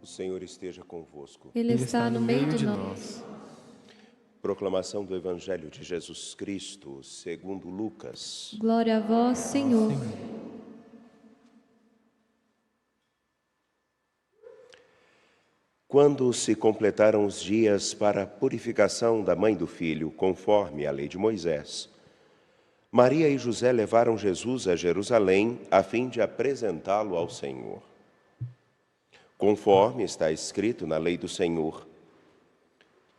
O Senhor esteja convosco. Ele está no meio de nós. Proclamação do Evangelho de Jesus Cristo, segundo Lucas. Glória a vós, Senhor. Quando se completaram os dias para a purificação da mãe do filho, conforme a lei de Moisés, Maria e José levaram Jesus a Jerusalém a fim de apresentá-lo ao Senhor. Conforme está escrito na lei do Senhor,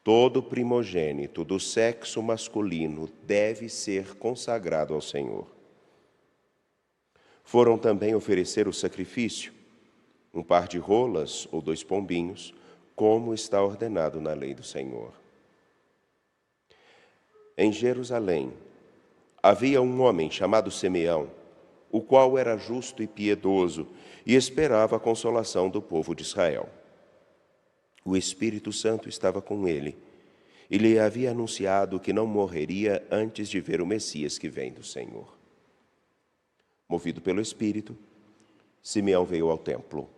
todo primogênito do sexo masculino deve ser consagrado ao Senhor. Foram também oferecer o sacrifício, um par de rolas ou 2 pombinhos, como está ordenado na lei do Senhor. Em Jerusalém havia um homem chamado Simeão, o qual era justo e piedoso e esperava a consolação do povo de Israel. O Espírito Santo estava com ele e lhe havia anunciado que não morreria antes de ver o Messias que vem do Senhor. Movido pelo Espírito, Simeão veio ao templo.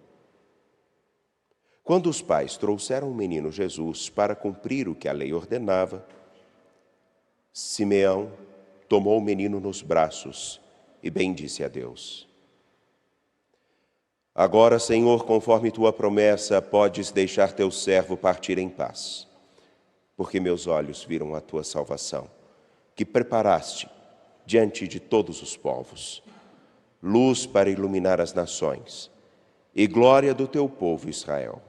Quando os pais trouxeram o menino Jesus para cumprir o que a lei ordenava, Simeão tomou o menino nos braços e bendisse a Deus. Agora, Senhor, conforme tua promessa, podes deixar teu servo partir em paz, porque meus olhos viram a tua salvação, que preparaste diante de todos os povos, luz para iluminar as nações e glória do teu povo Israel.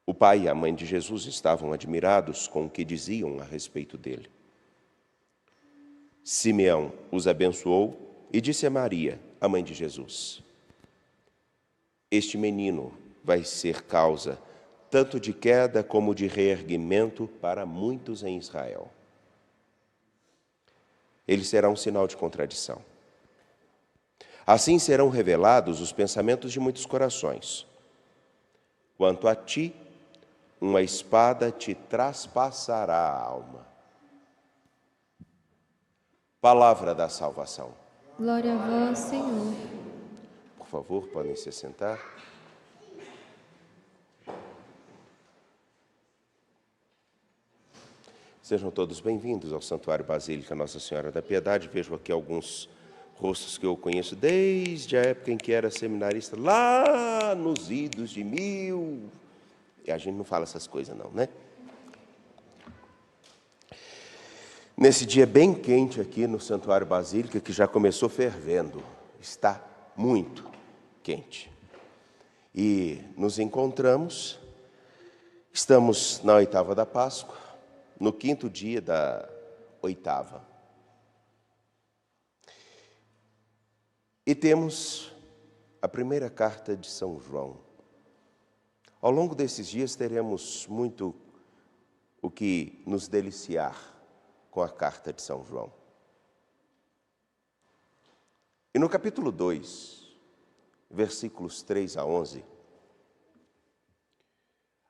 O pai e a mãe de Jesus estavam admirados com o que diziam a respeito dele. Simeão os abençoou e disse a Maria, a mãe de Jesus: Este menino vai ser causa tanto de queda como de reerguimento para muitos em Israel. Ele será um sinal de contradição. Assim serão revelados os pensamentos de muitos corações. Quanto a ti, uma espada te traspassará a alma. Palavra da salvação. Glória a vós, Senhor. Por favor, podem se sentar. Sejam todos bem-vindos ao Santuário Basílica Nossa Senhora da Piedade. Vejo aqui alguns rostos que eu conheço desde a época em que era seminarista, lá nos idos de 1000. E a gente não fala essas coisas não, né? Nesse dia bem quente aqui no Santuário Basílica, que já começou fervendo, está muito quente. E nos encontramos, estamos na oitava da Páscoa, no 5º dia da oitava. E temos a primeira carta de São João. Ao longo desses dias teremos muito o que nos deliciar com a carta de São João. E no capítulo 2, versículos 3 a 11,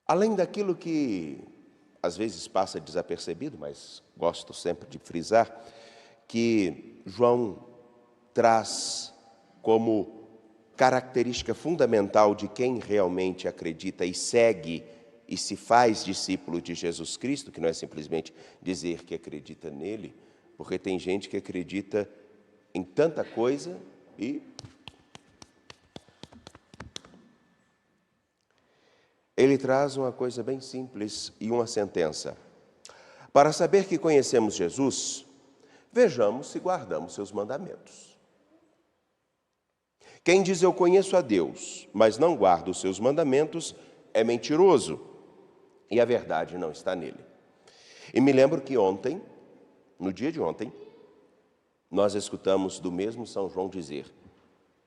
além daquilo que às vezes passa desapercebido, mas gosto sempre de frisar, que João traz como característica fundamental de quem realmente acredita e segue e se faz discípulo de Jesus Cristo, que não é simplesmente dizer que acredita nele, porque tem gente que acredita em tanta coisa e ele traz uma coisa bem simples e uma sentença. Para saber que conhecemos Jesus, vejamos se guardamos seus mandamentos. Quem diz eu conheço a Deus, mas não guarda os seus mandamentos, é mentiroso, e a verdade não está nele. E me lembro que ontem, no dia de ontem, nós escutamos do mesmo São João dizer: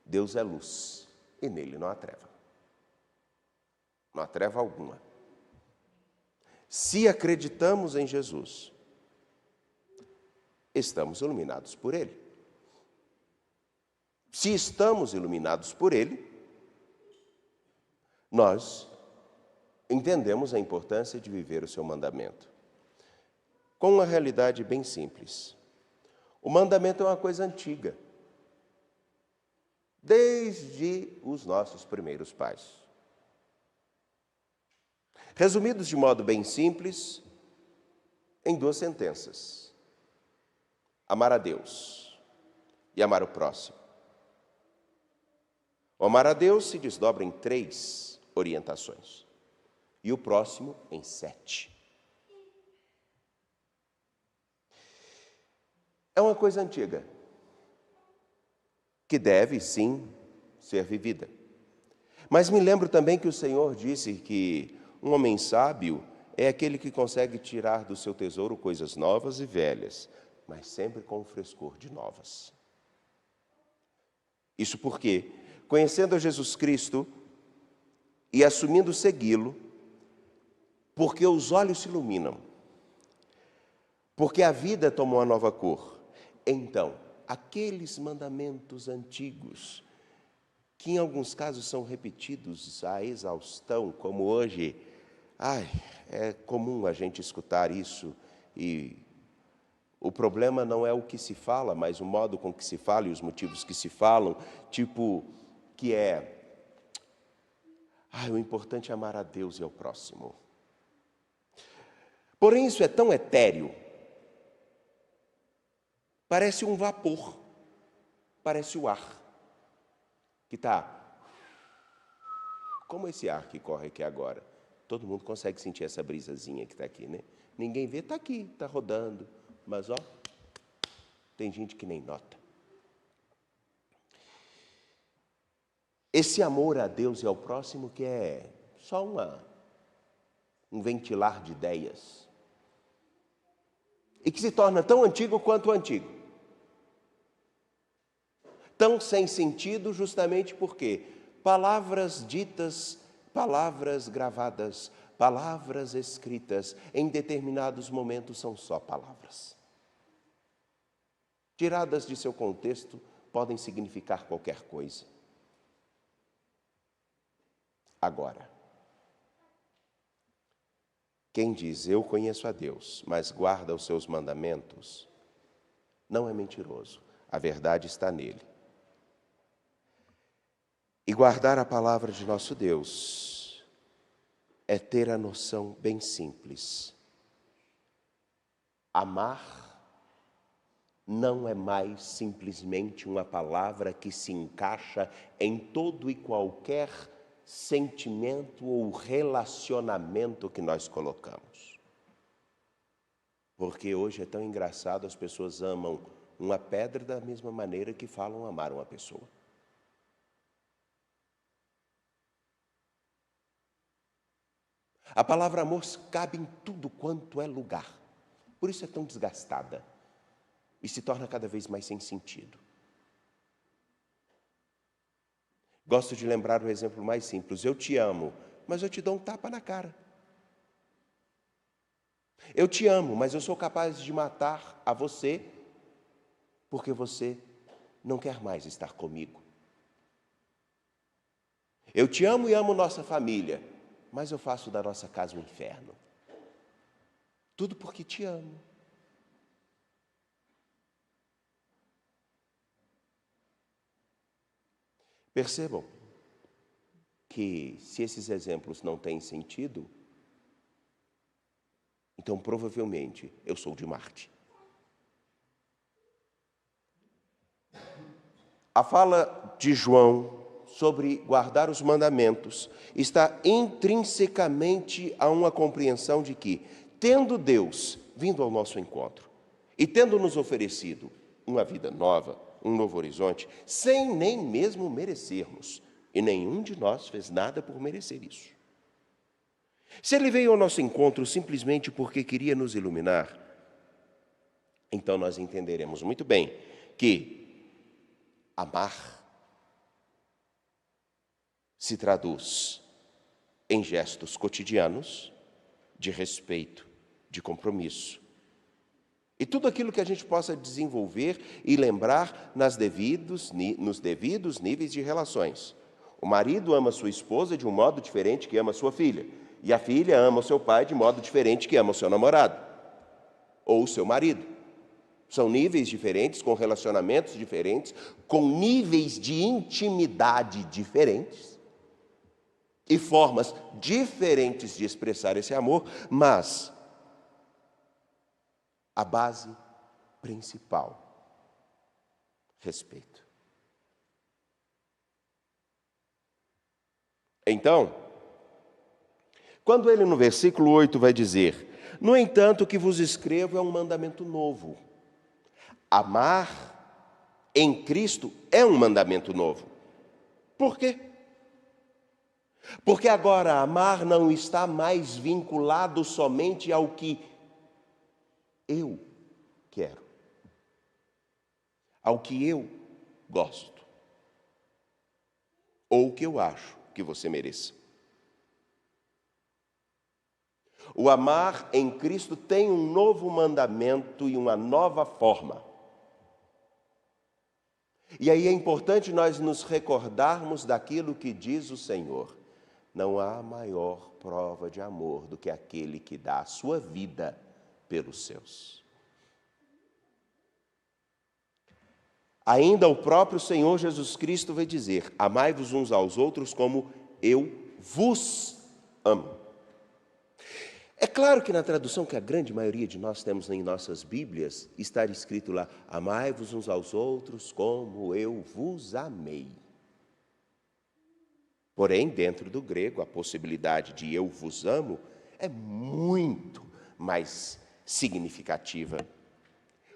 Deus é luz, e nele não há treva. Não há treva alguma. Se acreditamos em Jesus, estamos iluminados por Ele. Se estamos iluminados por Ele, nós entendemos a importância de viver o seu mandamento. Com uma realidade bem simples. O mandamento é uma coisa antiga. desde os nossos primeiros pais. Resumidos de modo bem simples, em 2 sentenças: amar a Deus e amar o próximo. O amar a Deus se desdobra em 3 orientações e o próximo em 7. É uma coisa antiga, que deve, sim, ser vivida. Mas me lembro também que o Senhor disse que um homem sábio é aquele que consegue tirar do seu tesouro coisas novas e velhas, mas sempre com o frescor de novas. Isso porque, conhecendo a Jesus Cristo e assumindo segui-lo, porque os olhos se iluminam, porque a vida tomou uma nova cor, então, aqueles mandamentos antigos, que em alguns casos são repetidos à exaustão, como hoje, é comum a gente escutar isso, e o problema não é o que se fala, mas o modo com que se fala e os motivos que se falam, tipo, que o importante é amar a Deus e ao próximo. Porém, isso é tão etéreo, parece um vapor, parece o ar, que está, como esse ar que corre aqui agora. Todo mundo consegue sentir essa brisazinha que está aqui, né? Ninguém vê, está aqui, está rodando, mas tem gente que nem nota. Esse amor a Deus e ao próximo que é só um ventilar de ideias, e que se torna tão antigo quanto o antigo. Tão sem sentido justamente porque palavras ditas, palavras gravadas, palavras escritas, em determinados momentos são só palavras. Tiradas de seu contexto, podem significar qualquer coisa. Agora, quem diz eu conheço a Deus, mas guarda os seus mandamentos, não é mentiroso, a verdade está nele. E guardar a palavra de nosso Deus é ter a noção bem simples. Amar não é mais simplesmente uma palavra que se encaixa em todo e qualquer sentimento ou relacionamento que nós colocamos. Porque hoje é tão engraçado, as pessoas amam uma pedra da mesma maneira que falam amar uma pessoa. A palavra amor cabe em tudo quanto é lugar. Por isso é tão desgastada e se torna cada vez mais sem sentido. Gosto de lembrar o exemplo mais simples. Eu te amo, mas eu te dou um tapa na cara. Eu te amo, mas eu sou capaz de matar a você porque você não quer mais estar comigo. Eu te amo e amo nossa família, mas eu faço da nossa casa um inferno. Tudo porque te amo. Percebam que se esses exemplos não têm sentido, então provavelmente eu sou de Marte. A fala de João sobre guardar os mandamentos está intrinsecamente a uma compreensão de que, tendo Deus vindo ao nosso encontro e tendo nos oferecido uma vida nova, um novo horizonte, sem nem mesmo merecermos, e nenhum de nós fez nada por merecer isso. Se ele veio ao nosso encontro simplesmente porque queria nos iluminar, então nós entenderemos muito bem que amar se traduz em gestos cotidianos de respeito, de compromisso. E tudo aquilo que a gente possa desenvolver e lembrar nos devidos níveis de relações. O marido ama sua esposa de um modo diferente que ama sua filha. E a filha ama o seu pai de modo diferente que ama o seu namorado. Ou o seu marido. São níveis diferentes, com relacionamentos diferentes, com níveis de intimidade diferentes e formas diferentes de expressar esse amor, mas a base principal, respeito. Então, quando ele no versículo 8 vai dizer: no entanto, o que vos escrevo é um mandamento novo. Amar em Cristo é um mandamento novo. Por quê? Porque agora amar não está mais vinculado somente ao que eu quero, ao que eu gosto, ou o que eu acho que você mereça. O amar em Cristo tem um novo mandamento e uma nova forma. E aí é importante nós nos recordarmos daquilo que diz o Senhor: não há maior prova de amor do que aquele que dá a sua vida pelos seus. Ainda o próprio Senhor Jesus Cristo vai dizer: amai-vos uns aos outros como eu vos amo. É claro que na tradução que a grande maioria de nós temos em nossas Bíblias, está escrito lá: amai-vos uns aos outros como eu vos amei. Porém, dentro do grego, a possibilidade de eu vos amo é muito mais significativa.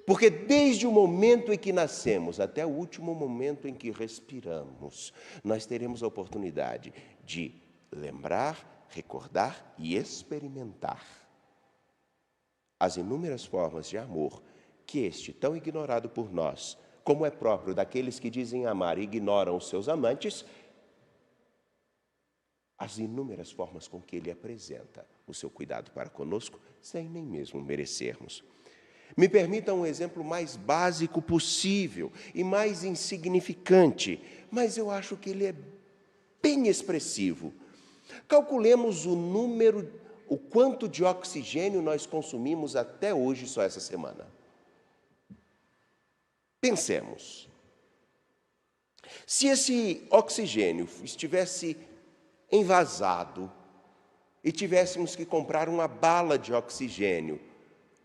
Porque desde o momento em que nascemos até o último momento em que respiramos, nós teremos a oportunidade de lembrar, recordar e experimentar as inúmeras formas de amor que este, tão ignorado por nós, como é próprio daqueles que dizem amar e ignoram os seus amantes, as inúmeras formas com que ele apresenta o seu cuidado para conosco, sem nem mesmo merecermos. Me permita um exemplo mais básico possível e mais insignificante, mas eu acho que ele é bem expressivo. Calculemos o quanto de oxigênio nós consumimos até hoje, só essa semana. Pensemos. Se esse oxigênio estivesse envasado e tivéssemos que comprar uma bala de oxigênio,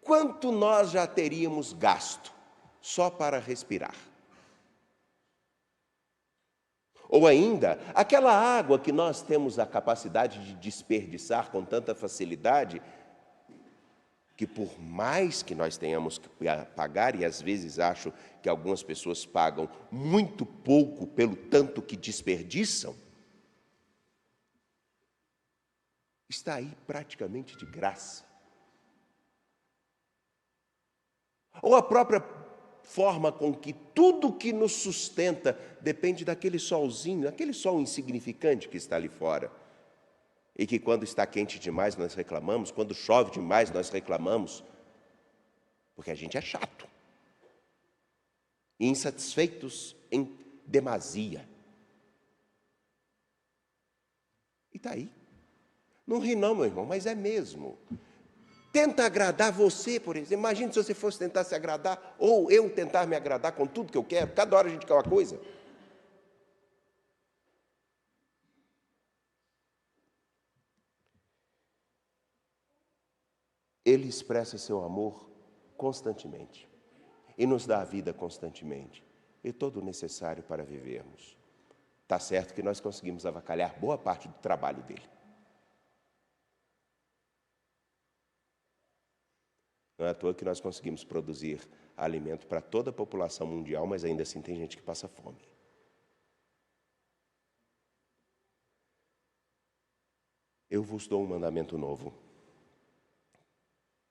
quanto nós já teríamos gasto só para respirar? Ou ainda, aquela água que nós temos a capacidade de desperdiçar com tanta facilidade, que por mais que nós tenhamos que pagar, e às vezes acho que algumas pessoas pagam muito pouco pelo tanto que desperdiçam, está aí praticamente de graça. Ou a própria forma com que tudo que nos sustenta depende daquele solzinho, aquele sol insignificante que está ali fora. E que quando está quente demais nós reclamamos, quando chove demais nós reclamamos, porque a gente é chato. E insatisfeitos em demasia. E está aí. Não ri não, meu irmão, mas é mesmo. Tenta agradar você, por exemplo. Imagine se você fosse tentar se agradar, ou eu tentar me agradar com tudo que eu quero. Cada hora a gente quer uma coisa. Ele expressa seu amor constantemente. E nos dá a vida constantemente. E todo o necessário para vivermos. Está certo que nós conseguimos avacalhar boa parte do trabalho dele. Não é à toa que nós conseguimos produzir alimento para toda a população mundial, mas ainda assim tem gente que passa fome. Eu vos dou um mandamento novo,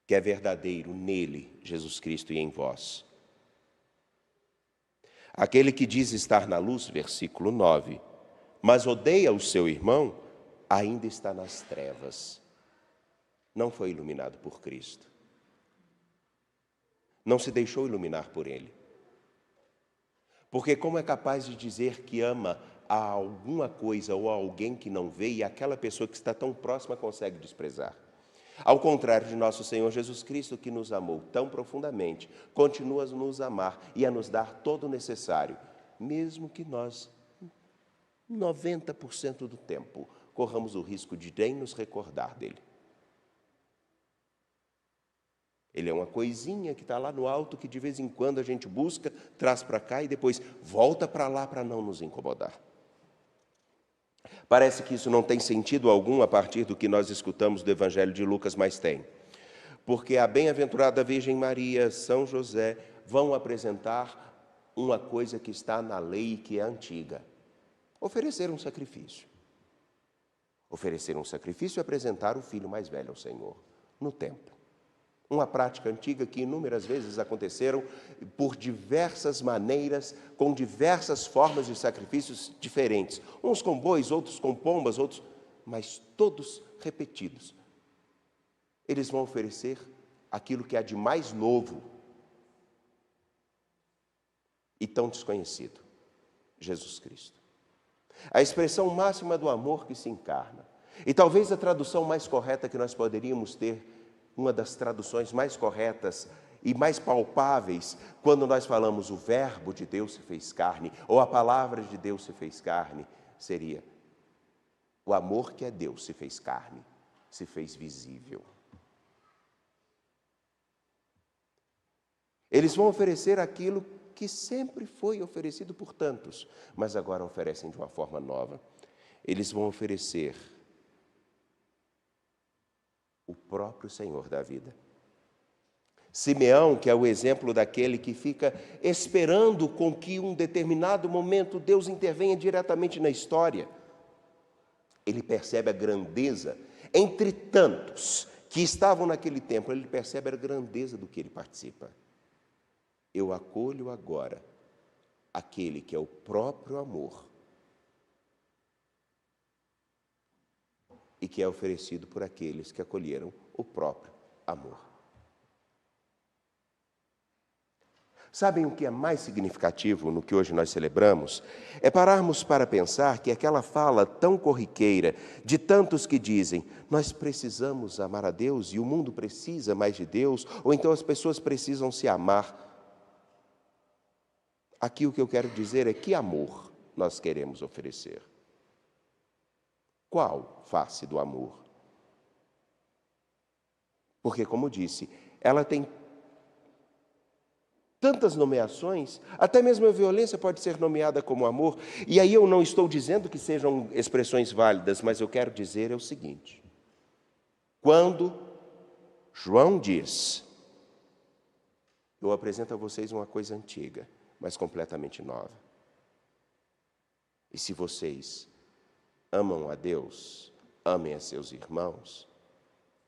que é verdadeiro nele, Jesus Cristo, e em vós. Aquele que diz estar na luz, versículo 9, mas odeia o seu irmão, ainda está nas trevas. Não foi iluminado por Cristo. Não se deixou iluminar por ele. Porque como é capaz de dizer que ama a alguma coisa ou a alguém que não vê e aquela pessoa que está tão próxima consegue desprezar? Ao contrário de nosso Senhor Jesus Cristo, que nos amou tão profundamente, continua a nos amar e a nos dar todo o necessário, mesmo que nós, 90% do tempo, corramos o risco de nem nos recordar dele. Ele é uma coisinha que está lá no alto, que de vez em quando a gente busca, traz para cá e depois volta para lá para não nos incomodar. Parece que isso não tem sentido algum a partir do que nós escutamos do Evangelho de Lucas, mas tem. Porque a bem-aventurada Virgem Maria, São José, vão apresentar uma coisa que está na lei, que é antiga. Oferecer um sacrifício. Oferecer um sacrifício e apresentar o filho mais velho ao Senhor, no templo. Uma prática antiga que inúmeras vezes aconteceram por diversas maneiras, com diversas formas de sacrifícios diferentes. Uns com bois, outros com pombas, outros, mas todos repetidos. Eles vão oferecer aquilo que há de mais novo e tão desconhecido, Jesus Cristo. A expressão máxima do amor que se encarna. E talvez a tradução mais correta que nós poderíamos ter, uma das traduções mais corretas e mais palpáveis, quando nós falamos o verbo de Deus se fez carne, ou a palavra de Deus se fez carne, seria: o amor que é Deus se fez carne, se fez visível. Eles vão oferecer aquilo que sempre foi oferecido por tantos, mas agora oferecem de uma forma nova. Eles vão oferecer o próprio Senhor da vida. Simeão, que é o exemplo daquele que fica esperando com que um determinado momento Deus intervenha diretamente na história. Ele percebe a grandeza, entre tantos que estavam naquele tempo, ele percebe a grandeza do que ele participa. Eu acolho agora aquele que é o próprio amor e que é oferecido por aqueles que acolheram o próprio amor. Sabem o que é mais significativo no que hoje nós celebramos? É pararmos para pensar que aquela fala tão corriqueira de tantos que dizem: nós precisamos amar a Deus e o mundo precisa mais de Deus, ou então as pessoas precisam se amar. Aqui o que eu quero dizer é que amor nós queremos oferecer. Qual face do amor? Porque, como disse, ela tem tantas nomeações, até mesmo a violência pode ser nomeada como amor, e aí eu não estou dizendo que sejam expressões válidas, mas eu quero dizer o seguinte: quando João diz: eu apresento a vocês uma coisa antiga, mas completamente nova. E se vocês amam a Deus, amem a seus irmãos,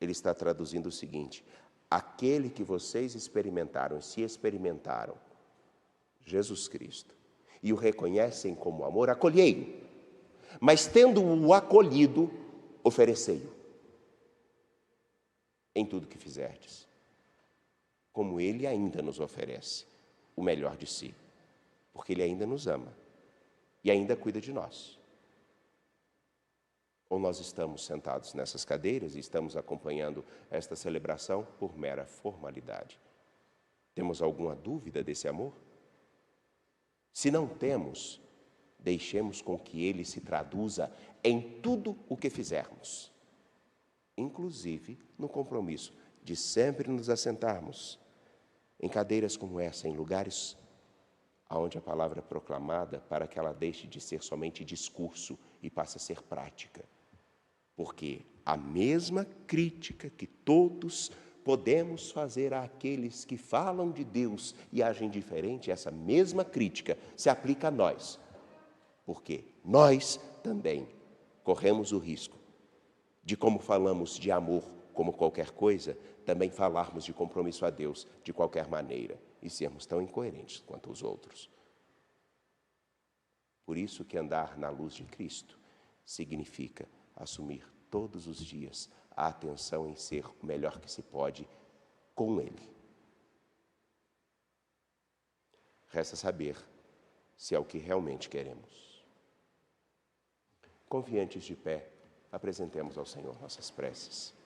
ele está traduzindo o seguinte: aquele que vocês experimentaram, se experimentaram, Jesus Cristo, e o reconhecem como amor, acolhei-o. Mas tendo-o acolhido, oferecei-o em tudo que fizerdes, como ele ainda nos oferece o melhor de si, porque ele ainda nos ama e ainda cuida de nós. Ou nós estamos sentados nessas cadeiras e estamos acompanhando esta celebração por mera formalidade? Temos alguma dúvida desse amor? Se não temos, deixemos com que ele se traduza em tudo o que fizermos, inclusive no compromisso de sempre nos assentarmos em cadeiras como essa, em lugares onde a palavra é proclamada, para que ela deixe de ser somente discurso e passe a ser prática. Porque a mesma crítica que todos podemos fazer àqueles que falam de Deus e agem diferente, essa mesma crítica se aplica a nós. Porque nós também corremos o risco de, como falamos de amor como qualquer coisa, também falarmos de compromisso a Deus de qualquer maneira e sermos tão incoerentes quanto os outros. Por isso que andar na luz de Cristo significa assumir todos os dias a atenção em ser o melhor que se pode com Ele. Resta saber se é o que realmente queremos. Confiantes de pé, apresentemos ao Senhor nossas preces.